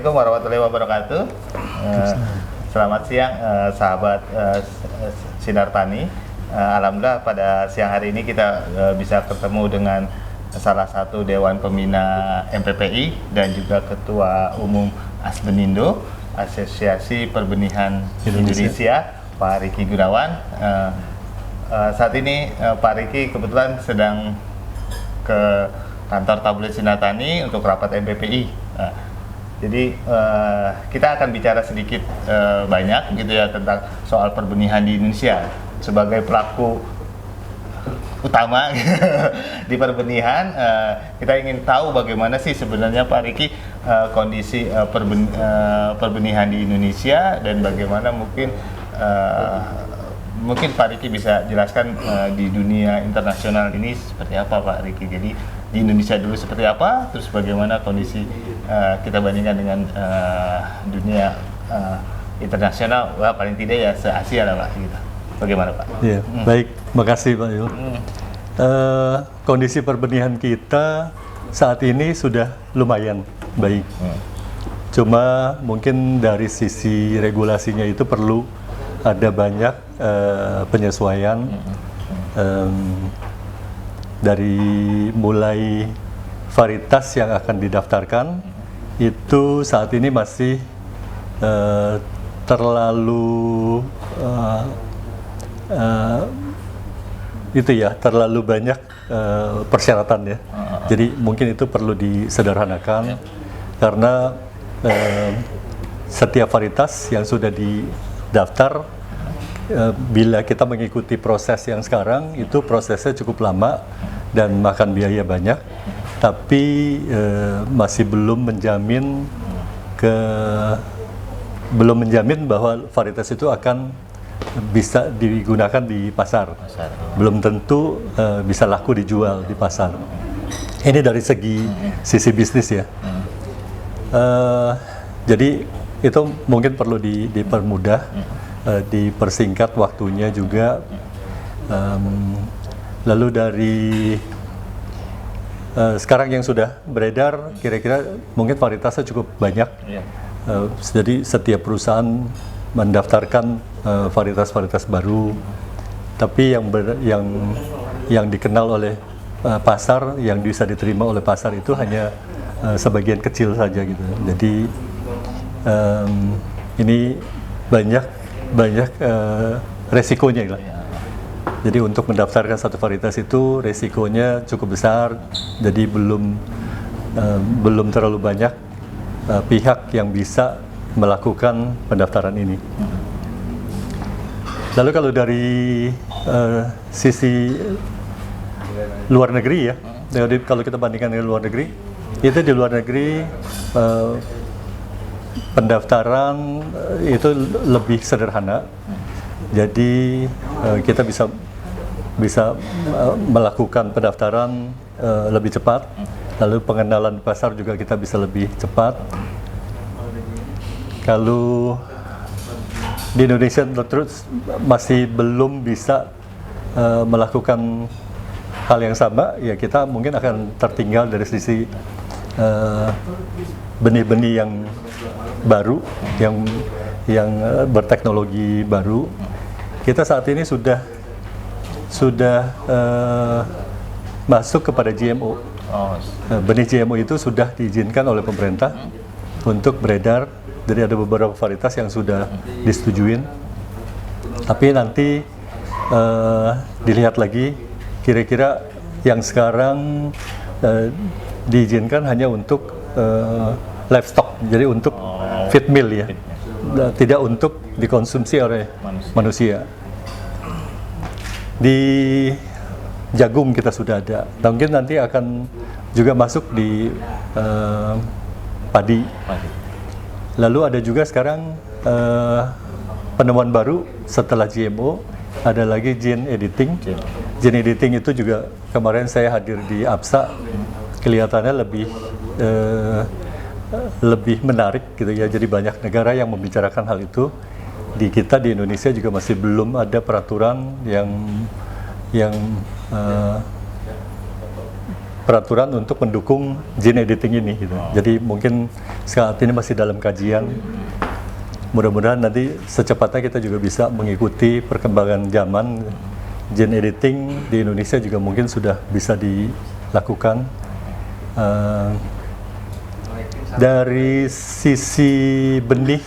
Assalamualaikum warahmatullahi wabarakatuh. Selamat siang sahabat Sinar Tani. Alhamdulillah pada siang hari ini kita bisa ketemu dengan salah satu Dewan Pembina MPPI dan juga Ketua Umum Asbenindo, Asosiasi Perbenihan Indonesia, Pak Riki Gunawan. Saat ini Pak Riki kebetulan sedang ke kantor Tabloid Sinar Tani untuk rapat MPPI. Jadi kita akan bicara sedikit banyak gitu ya tentang soal perbenihan di Indonesia sebagai pelaku utama di perbenihan. Kita ingin tahu bagaimana sih sebenarnya Pak Riki kondisi perbenihan di Indonesia dan bagaimana mungkin Pak Riki bisa jelaskan di dunia internasional ini seperti apa Pak Riki. Jadi di Indonesia dulu seperti apa, terus bagaimana kondisi kita bandingkan dengan dunia internasional, wah paling tidak ya se-Asia lah Pak gitu. Bagaimana Pak? Iya, baik, makasih Pak Yul. Kondisi perbenihan kita saat ini sudah lumayan baik. Cuma mungkin dari sisi regulasinya itu perlu ada banyak penyesuaian dari mulai varietas yang akan didaftarkan itu saat ini masih terlalu terlalu banyak persyaratan ya. Jadi mungkin itu perlu disederhanakan karena setiap varietas yang sudah didaftar bila kita mengikuti proses yang sekarang itu prosesnya cukup lama dan makan biaya banyak, tapi masih belum menjamin bahwa varietas itu akan bisa digunakan di pasar. Belum tentu bisa laku dijual di pasar. Ini dari sisi bisnis ya. Jadi itu mungkin perlu dipermudah, dipersingkat waktunya juga. Lalu dari sekarang yang sudah beredar, kira-kira mungkin varietasnya cukup banyak. Jadi setiap perusahaan mendaftarkan varietas-varietas baru, tapi yang dikenal oleh pasar, yang bisa diterima oleh pasar itu hanya sebagian kecil saja gitu. Jadi ini banyak resikonya lah. Jadi untuk mendaftarkan satu varietas itu resikonya cukup besar. Jadi belum terlalu banyak pihak yang bisa melakukan pendaftaran ini. Lalu kalau dari sisi luar negeri ya, jadi kalau kita bandingkan dengan luar negeri, itu di luar negeri pendaftaran itu lebih sederhana. Jadi kita bisa melakukan pendaftaran lebih cepat, lalu pengenalan pasar juga kita bisa lebih cepat. Kalau di Indonesia terus masih belum bisa melakukan hal yang sama, ya kita mungkin akan tertinggal dari sisi benih-benih yang baru, yang berteknologi baru. Kita saat ini sudah masuk kepada GMO. Benih GMO itu sudah diizinkan oleh pemerintah untuk beredar. Jadi ada beberapa varietas yang sudah disetujuin. Tapi nanti dilihat lagi, kira-kira yang sekarang diizinkan hanya untuk livestock, jadi untuk feed mill ya, tidak untuk dikonsumsi oleh manusia. Di jagung kita sudah ada, mungkin nanti akan juga masuk di padi. Lalu ada juga sekarang penemuan baru setelah GMO, ada lagi gene editing. Gene editing itu juga kemarin saya hadir di APSA, kelihatannya lebih menarik gitu ya. Jadi banyak negara yang membicarakan hal itu. Di kita di Indonesia juga masih belum ada peraturan yang peraturan untuk mendukung gene editing ini gitu. Jadi mungkin saat ini masih dalam kajian. Mudah-mudahan nanti secepatnya kita juga bisa mengikuti perkembangan zaman. Gene editing di Indonesia juga mungkin sudah bisa dilakukan. Dari sisi benih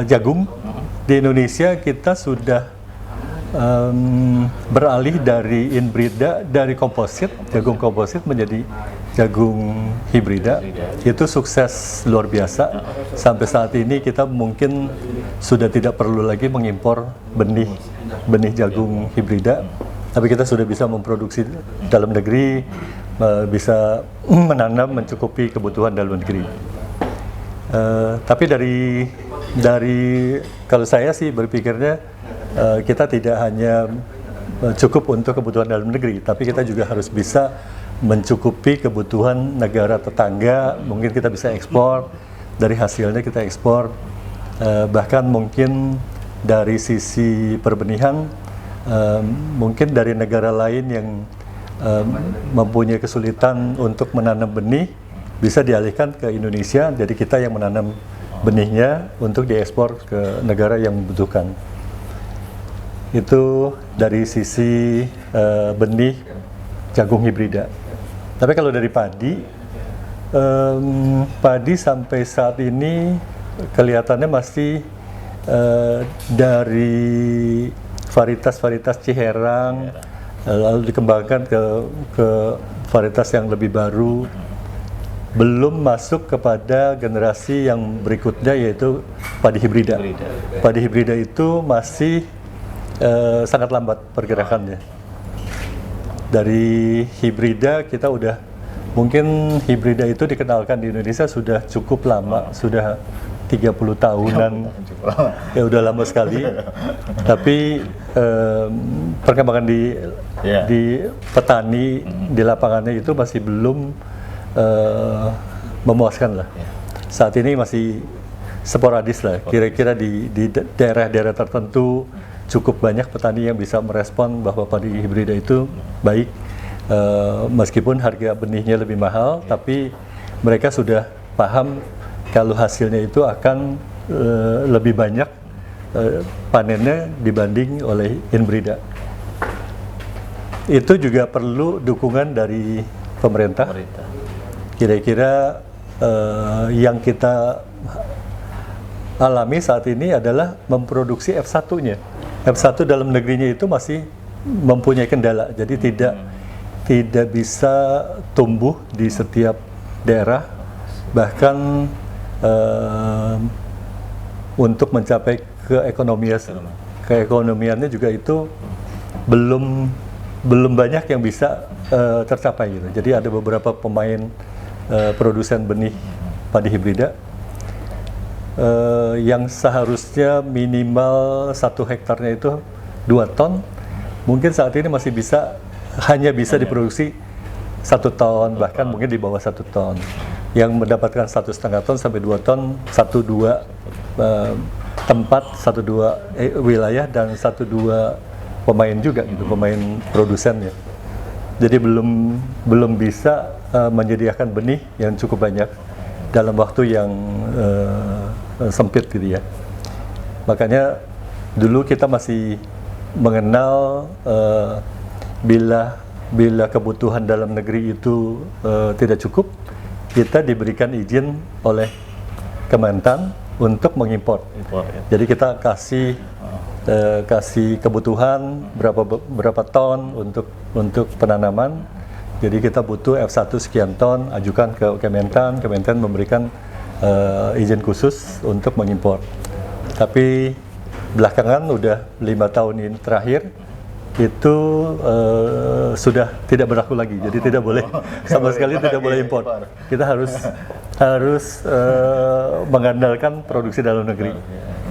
jagung di Indonesia kita sudah beralih dari inbrida, dari komposit, jagung komposit menjadi jagung hibrida. Itu sukses luar biasa. Sampai saat ini kita mungkin sudah tidak perlu lagi mengimpor benih jagung hibrida, tapi kita sudah bisa memproduksi dalam negeri, bisa menanam mencukupi kebutuhan dalam negeri. Tapi dari kalau saya sih berpikirnya kita tidak hanya cukup untuk kebutuhan dalam negeri, tapi kita juga harus bisa mencukupi kebutuhan negara tetangga. Mungkin kita bisa ekspor, dari hasilnya kita ekspor, bahkan mungkin dari sisi perbenihan, mungkin dari negara lain yang mempunyai kesulitan untuk menanam benih bisa dialihkan ke Indonesia, jadi kita yang menanam benihnya untuk diekspor ke negara yang membutuhkan. Itu dari sisi benih jagung hibrida. Tapi kalau dari padi, padi sampai saat ini kelihatannya masih dari varietas-varietas Ciherang, lalu dikembangkan ke varietas yang lebih baru, belum masuk kepada generasi yang berikutnya, yaitu padi hibrida. Padi hibrida itu masih sangat lambat pergerakannya. Dari hibrida kita udah, mungkin hibrida itu dikenalkan di Indonesia sudah cukup lama, sudah 30 tahunan, ya udah lama sekali. Tapi perkembangan di petani di lapangannya itu masih belum memuaskan lah. Saat ini masih sporadis lah. Kira-kira di daerah-daerah tertentu cukup banyak petani yang bisa merespon bahwa padi hibrida itu baik, meskipun harga benihnya lebih mahal, tapi mereka sudah paham kalau hasilnya itu akan lebih banyak panennya dibanding oleh inbrida. Itu juga perlu dukungan dari pemerintah. Kira-kira yang kita alami saat ini adalah memproduksi F1-nya. F1 dalam negerinya itu masih mempunyai kendala, jadi tidak bisa tumbuh di setiap daerah, bahkan untuk mencapai keekonomiannya juga itu belum banyak yang bisa tercapai gitu. Jadi ada beberapa pemain produsen benih padi hibrida yang seharusnya minimal 1 hektarnya itu 2 ton, mungkin saat ini masih hanya bisa diproduksi 1 ton, bahkan mungkin di bawah 1 ton. Yang mendapatkan 1,5 ton sampai 2 ton, 1-2 tempat, 1-2 wilayah, dan 1-2 pemain juga gitu, pemain produsennya. Jadi belum bisa menyediakan benih yang cukup banyak dalam waktu yang sempit gitu ya. Makanya dulu kita masih mengenal bila kebutuhan dalam negeri itu tidak cukup, kita diberikan izin oleh Kementan untuk mengimpor. Jadi kita kasih kebutuhan berapa ton untuk penanaman. Jadi kita butuh F1 sekian ton, ajukan ke Kementan memberikan izin khusus untuk mengimpor. Tapi belakangan udah 5 tahun ini terakhir itu sudah tidak berlaku lagi, jadi tidak boleh sama sekali tidak boleh impor. Kita harus mengandalkan produksi dalam negeri.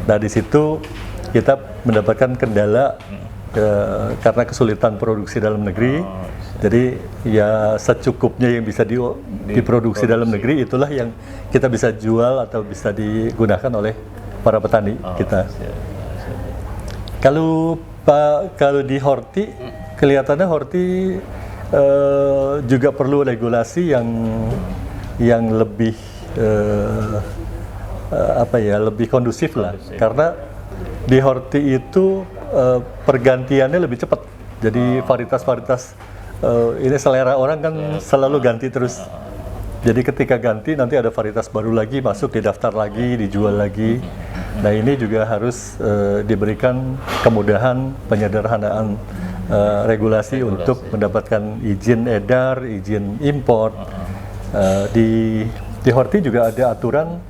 Nah di situ kita mendapatkan kendala karena kesulitan produksi dalam negeri. Jadi ya secukupnya yang bisa diproduksi dalam negeri itulah yang kita bisa jual atau bisa digunakan oleh para petani kita. Kalau di Horti, kelihatannya Horti juga perlu regulasi yang lebih lebih kondusif lah, karena di horti itu pergantiannya lebih cepat. Jadi varietas-varietas ini selera orang kan selalu ganti terus. Jadi ketika ganti nanti ada varietas baru lagi masuk, didaftar lagi, dijual lagi. Nah ini juga harus diberikan kemudahan penyederhanaan regulasi untuk mendapatkan izin edar, izin impor. Di horti juga ada aturan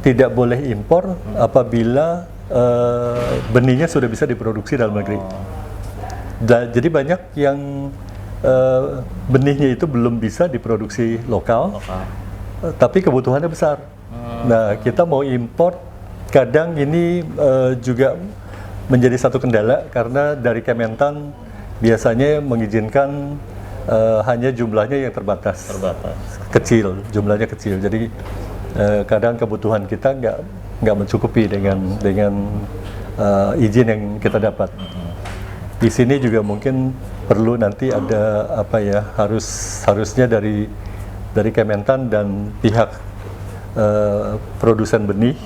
tidak boleh impor apabila benihnya sudah bisa diproduksi dalam negeri. Jadi banyak yang benihnya itu belum bisa diproduksi lokal, tapi kebutuhannya besar. Nah, kita mau import, kadang ini juga menjadi satu kendala karena dari Kementan biasanya mengizinkan hanya jumlahnya yang terbatas, kecil, jumlahnya kecil. Jadi kadang kebutuhan kita nggak mencukupi dengan izin yang kita dapat. Di sini juga mungkin perlu nanti ada harusnya dari Kementan dan pihak produsen benih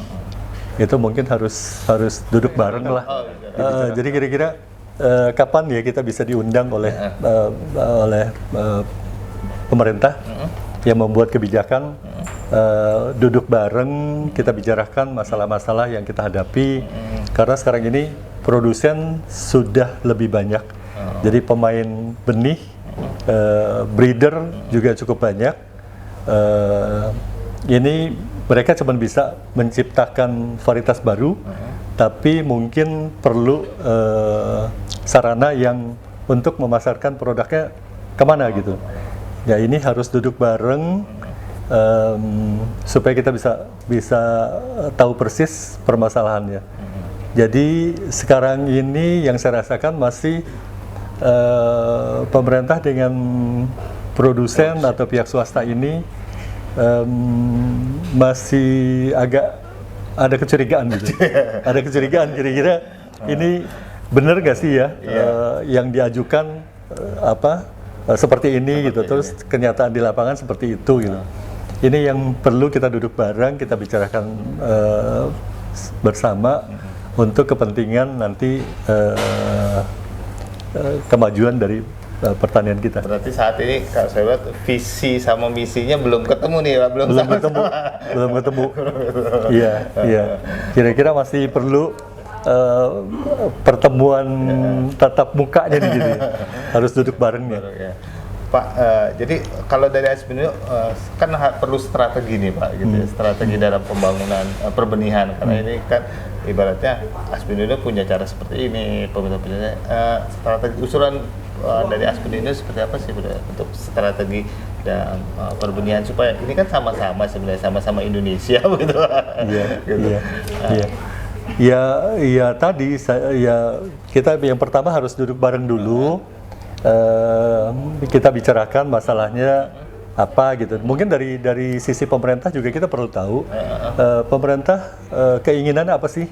itu mungkin harus duduk bareng lah. Jadi kira-kira kapan ya kita bisa diundang oleh pemerintah yang membuat kebijakan, duduk bareng, kita bicarakan masalah-masalah yang kita hadapi, karena sekarang ini produsen sudah lebih banyak, jadi pemain benih, breeder juga cukup banyak. Ini mereka cuma bisa menciptakan varietas baru, tapi mungkin perlu sarana yang untuk memasarkan produknya kemana gitu. Ya ini harus duduk bareng supaya kita bisa tahu persis permasalahannya. Jadi sekarang ini yang saya rasakan masih pemerintah dengan produsen atau pihak swasta ini masih agak ada kecurigaan gitu. Ada kecurigaan kira-kira ini benar nggak sih ya yang diajukan seperti ini gitu, terus kenyataan di lapangan seperti itu gitu. Ini yang perlu kita duduk bareng, kita bicarakan bersama untuk kepentingan nanti kemajuan dari pertanian kita. Berarti saat ini Kak saya lihat visi sama misinya belum ketemu nih Pak, belum ketemu. Iya. Kira-kira masih perlu pertemuan tatap mukanya nih gitu. Harus duduk barengnya. Pak, jadi kalau dari Aspindo kan perlu strategi nih Pak, gitu ya, strategi dalam pembangunan perbenihan, karena ini kan ibaratnya Aspindo punya cara seperti ini, pemerintah strategi usulan dari Aspindo seperti apa sih untuk strategi dalam perbenihan supaya ini kan sama-sama sebenarnya sama-sama Indonesia gitu. Iya tadi kita yang pertama harus duduk bareng dulu. Kita bicarakan masalahnya apa gitu. Mungkin dari sisi pemerintah juga kita perlu tahu pemerintah keinginannya apa sih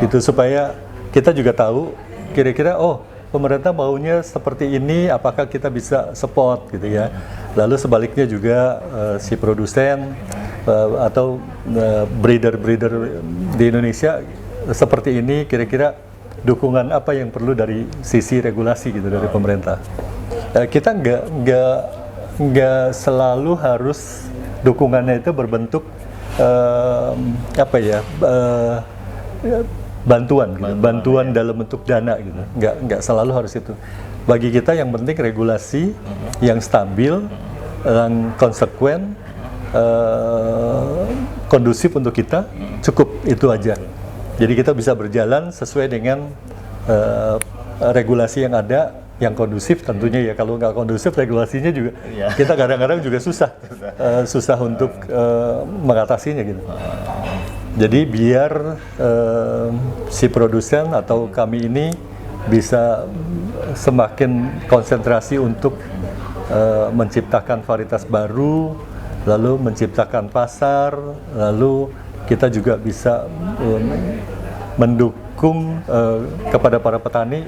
gitu, supaya kita juga tahu kira-kira pemerintah maunya seperti ini, apakah kita bisa support gitu ya. Lalu sebaliknya juga si produsen atau breeder di Indonesia seperti ini, kira-kira dukungan apa yang perlu dari sisi regulasi gitu dari pemerintah. Kita nggak selalu harus dukungannya itu berbentuk bantuan dalam bentuk dana gitu. Nggak selalu harus itu. Bagi kita yang penting regulasi yang stabil, yang konsekuen, kondusif untuk kita, cukup itu aja. Jadi kita bisa berjalan sesuai dengan regulasi yang ada, yang kondusif tentunya ya. Kalau nggak kondusif regulasinya juga, kita kadang-kadang juga susah untuk mengatasinya gitu. Jadi biar si produsen atau kami ini bisa semakin konsentrasi untuk menciptakan varietas baru, lalu menciptakan pasar, lalu kita juga bisa mendukung kepada para petani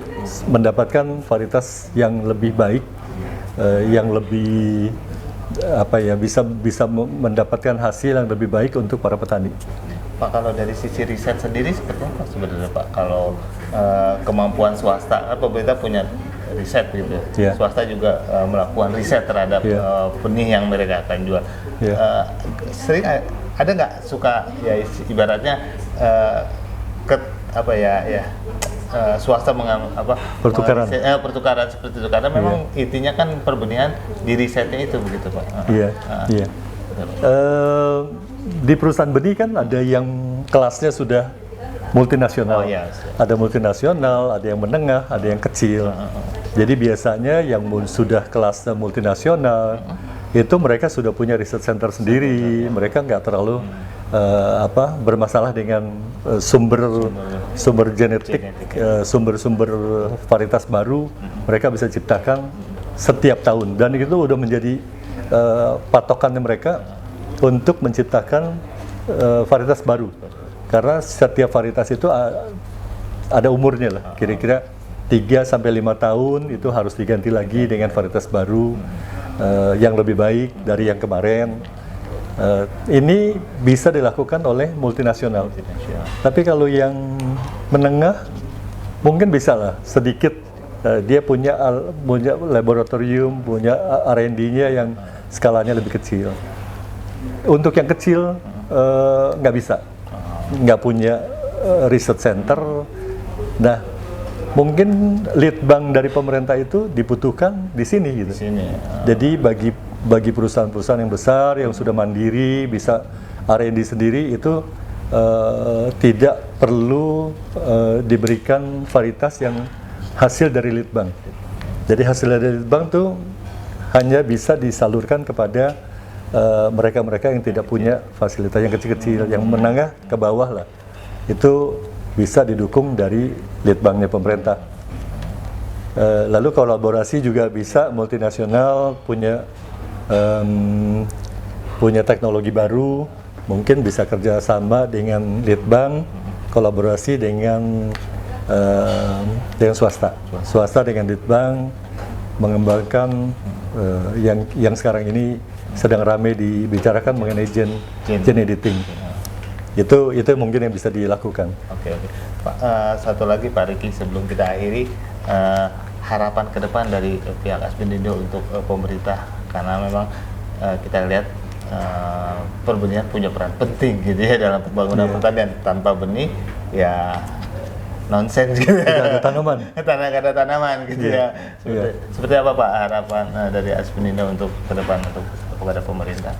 mendapatkan varietas yang lebih baik yang lebih bisa mendapatkan hasil yang lebih baik untuk para petani. Pak, kalau dari sisi riset sendiri seperti apa sebenarnya Pak? Kalau kemampuan swasta, kan pemerintah punya riset gitu, swasta juga melakukan riset terhadap benih yang mereka akan jual. Sering ada nggak suka ya ibaratnya swasta pertukaran seperti itu, karena memang intinya kan perbenihan di risetnya itu begitu Pak. Di perusahaan benih kan ada yang kelasnya sudah multinasional, ada multinasional, ada yang menengah, ada yang kecil. Jadi biasanya yang sudah kelasnya multinasional itu mereka sudah punya riset center sendiri, mereka nggak terlalu bermasalah dengan sumber genetik, sumber varietas baru. Mereka bisa ciptakan setiap tahun, dan itu udah menjadi patokannya mereka untuk menciptakan varietas baru, karena setiap varietas itu ada umurnya lah, kira-kira 3-5 tahun itu harus diganti lagi dengan varietas baru yang lebih baik dari yang kemarin. Ini bisa dilakukan oleh multinasional. Tapi kalau yang menengah mungkin bisa lah sedikit, dia punya laboratorium, punya R&D-nya yang skalanya lebih kecil. Untuk yang kecil nggak bisa, nggak punya research center. Nah, mungkin lead bank dari pemerintah itu dibutuhkan di sini gitu. Jadi bagi perusahaan-perusahaan yang besar yang sudah mandiri, bisa R&D sendiri, itu tidak perlu diberikan varietas yang hasil dari lead bank. Jadi hasil dari lead bank tuh hanya bisa disalurkan kepada mereka-mereka yang tidak punya fasilitas yang kecil-kecil, yang menengah ke bawah lah. Itu bisa didukung dari lead banknya pemerintah. Lalu kolaborasi juga bisa, multinasional punya teknologi baru, mungkin bisa kerjasama dengan lead bank, kolaborasi dengan swasta dengan lead bank, mengembangkan yang sekarang ini sedang ramai dibicarakan mengenai gene editing. Itu mungkin yang bisa dilakukan. Oke. Pak, satu lagi Pak Riki, sebelum kita akhiri, harapan ke depan dari pihak Aspindindo untuk pemerintah, karena memang kita lihat perbenihan punya peran penting gitu ya dalam pembangunan pertanian. Tanpa benih ya nonsens gitu ya. Tidak ada tanaman. Tidak ada tanaman gitu ya. Seperti apa Pak harapan dari Aspindindo untuk ke depan untuk kepada pemerintah?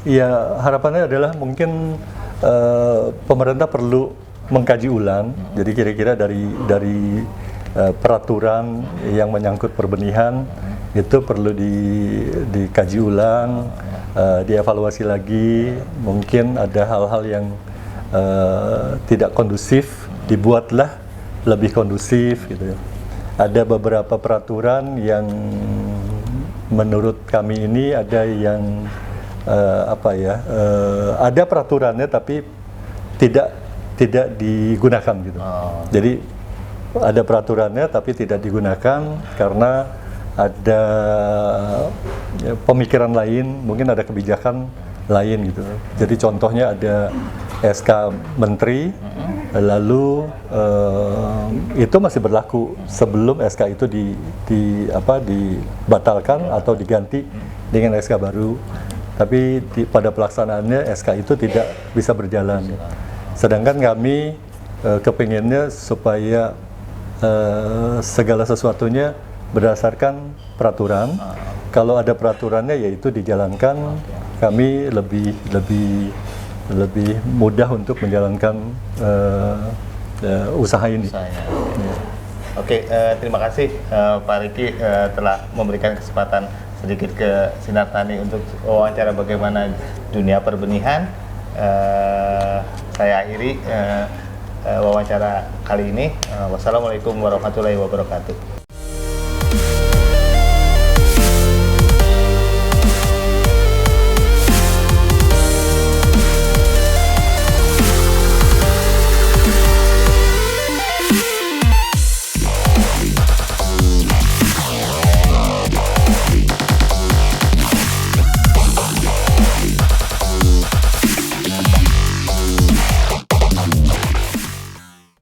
Ya, harapannya adalah mungkin pemerintah perlu mengkaji ulang. Jadi kira-kira dari peraturan yang menyangkut perbenihan itu perlu dikaji ulang, dievaluasi lagi. Mungkin ada hal-hal yang tidak kondusif, dibuatlah lebih kondusif gitu ya. Ada beberapa peraturan yang menurut kami ini ada yang ada peraturannya tapi tidak digunakan gitu. Jadi ada peraturannya tapi tidak digunakan karena ada pemikiran lain, mungkin ada kebijakan lain gitu. Jadi contohnya ada SK Menteri, lalu itu masih berlaku sebelum SK itu dibatalkan atau diganti dengan SK baru. Tapi pada pelaksanaannya SK itu tidak bisa berjalan. Sedangkan kami kepinginnya supaya segala sesuatunya berdasarkan peraturan. Kalau ada peraturannya yaitu dijalankan, kami lebih mudah untuk menjalankan usaha ini. Oke, terima kasih Pak Riki telah memberikan kesempatan sedikit ke Sinar Tani untuk wawancara bagaimana dunia perbenihan. Saya akhiri wawancara kali ini. Wassalamualaikum warahmatullahi wabarakatuh.